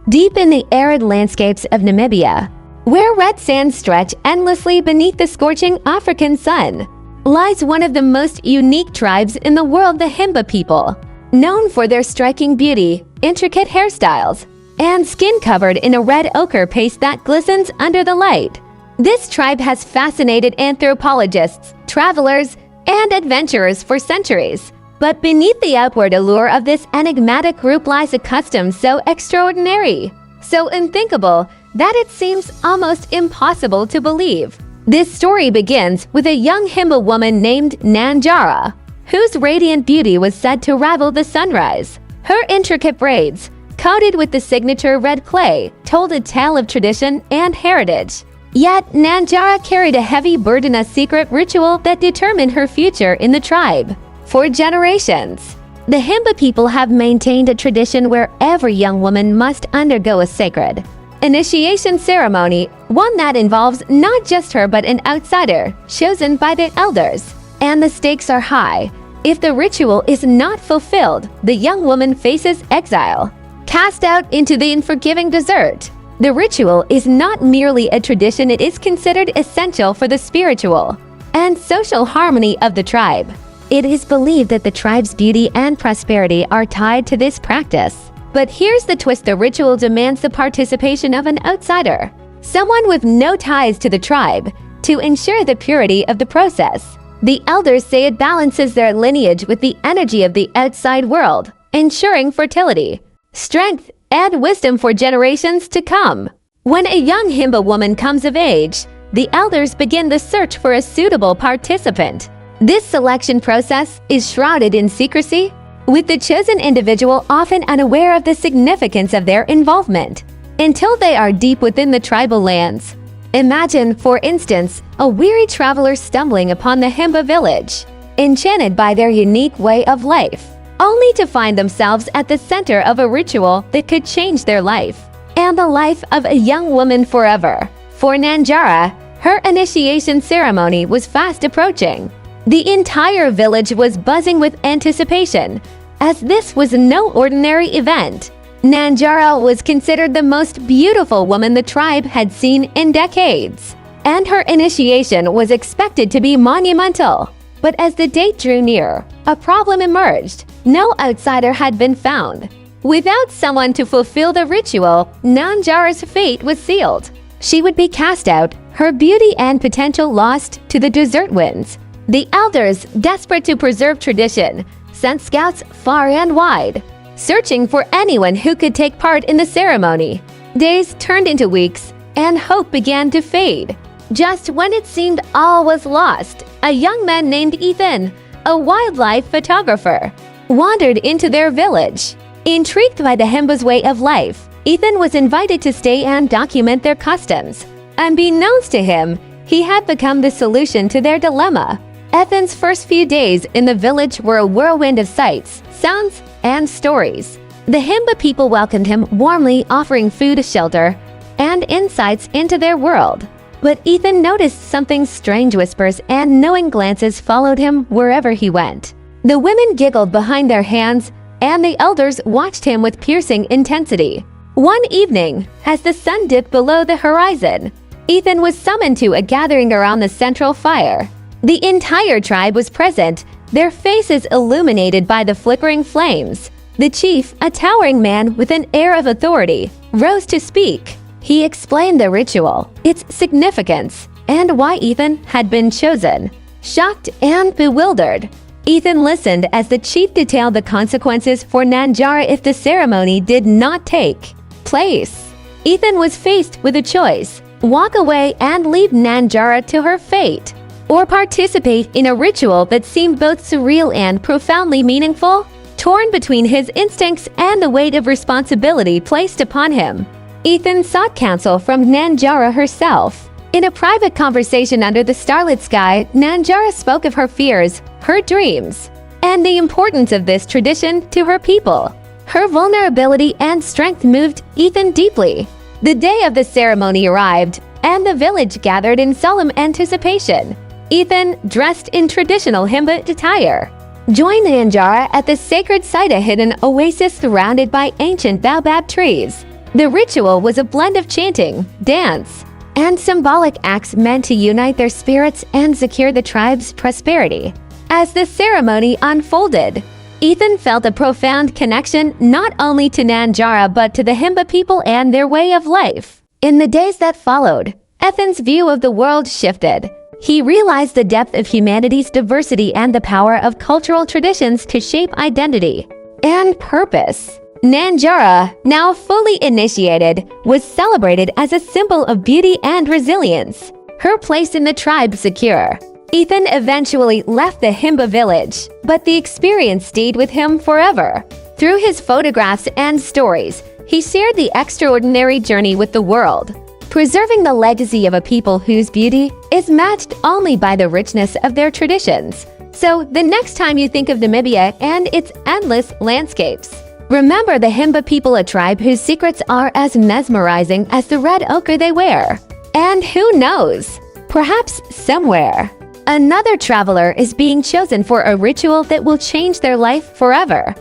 Deep in the arid landscapes of Namibia, where red sands stretch endlessly beneath the scorching African sun, lies one of the most unique tribes in the world, the Himba people. Known for their striking beauty, intricate hairstyles, and skin covered in a red ochre paste that glistens under the light. This tribe has fascinated anthropologists, travelers, and adventurers for centuries. But beneath the outward allure of this enigmatic group lies a custom so extraordinary, so unthinkable, that it seems almost impossible to believe. This story begins with a young Himba woman named Nanjara, whose radiant beauty was said to rival the sunrise. Her intricate braids, coated with the signature red clay, told a tale of tradition and heritage. Yet, Nanjara carried a heavy burden, a secret ritual that determined her future in the tribe. For generations, the Himba people have maintained a tradition where every young woman must undergo a sacred initiation ceremony, one that involves not just her but an outsider, chosen by the elders. And the stakes are high. If the ritual is not fulfilled, the young woman faces exile, cast out into the unforgiving desert. The ritual is not merely a tradition, it is considered essential for the spiritual and social harmony of the tribe. It is believed that the tribe's beauty and prosperity are tied to this practice. But here's the twist: the ritual demands the participation of an outsider, someone with no ties to the tribe, to ensure the purity of the process. The elders say it balances their lineage with the energy of the outside world, ensuring fertility, strength, and wisdom for generations to come. When a young Himba woman comes of age, the elders begin the search for a suitable participant. This selection process is shrouded in secrecy, with the chosen individual often unaware of the significance of their involvement until they are deep within the tribal lands. Imagine, for instance, a weary traveler stumbling upon the Himba village, enchanted by their unique way of life, only to find themselves at the center of a ritual that could change their life and the life of a young woman forever. For Nanjara, her initiation ceremony was fast approaching. The entire village was buzzing with anticipation, as this was no ordinary event. Nanjara was considered the most beautiful woman the tribe had seen in decades, and her initiation was expected to be monumental. But as the date drew near, a problem emerged. No outsider had been found. Without someone to fulfill the ritual, Nanjara's fate was sealed. She would be cast out, her beauty and potential lost to the desert winds. The elders, desperate to preserve tradition, sent scouts far and wide, searching for anyone who could take part in the ceremony. Days turned into weeks, and hope began to fade. Just when it seemed all was lost, a young man named Ethan, a wildlife photographer, wandered into their village. Intrigued by the Himba's way of life, Ethan was invited to stay and document their customs. Unbeknownst to him, he had become the solution to their dilemma. Ethan's first few days in the village were a whirlwind of sights, sounds, and stories. The Himba people welcomed him warmly, offering food, shelter, and insights into their world. But Ethan noticed something strange. Whispers and knowing glances followed him wherever he went. The women giggled behind their hands, and the elders watched him with piercing intensity. One evening, as the sun dipped below the horizon, Ethan was summoned to a gathering around the central fire. The entire tribe was present, their faces illuminated by the flickering flames. The chief, a towering man with an air of authority, rose to speak. He explained the ritual, its significance, and why Ethan had been chosen. Shocked and bewildered, Ethan listened as the chief detailed the consequences for Nanjara if the ceremony did not take place. Ethan was faced with a choice: walk away and leave Nanjara to her fate, or participate in a ritual that seemed both surreal and profoundly meaningful. Torn between his instincts and the weight of responsibility placed upon him, Ethan sought counsel from Nanjara herself. In a private conversation under the starlit sky, Nanjara spoke of her fears, her dreams, and the importance of this tradition to her people. Her vulnerability and strength moved Ethan deeply. The day of the ceremony arrived, and the village gathered in solemn anticipation. Ethan, dressed in traditional Himba attire, joined Nanjara at the sacred site, a hidden oasis surrounded by ancient baobab trees. The ritual was a blend of chanting, dance, and symbolic acts meant to unite their spirits and secure the tribe's prosperity. As the ceremony unfolded, Ethan felt a profound connection not only to Nanjara but to the Himba people and their way of life. In the days that followed, Ethan's view of the world shifted. He realized the depth of humanity's diversity and the power of cultural traditions to shape identity and purpose. Nanjara, now fully initiated, was celebrated as a symbol of beauty and resilience, her place in the tribe secure. Ethan eventually left the Himba village, but the experience stayed with him forever. Through his photographs and stories, he shared the extraordinary journey with the world, preserving the legacy of a people whose beauty is matched only by the richness of their traditions. So, the next time you think of Namibia and its endless landscapes, remember the Himba people, a tribe whose secrets are as mesmerizing as the red ochre they wear. And who knows, perhaps somewhere, another traveler is being chosen for a ritual that will change their life forever.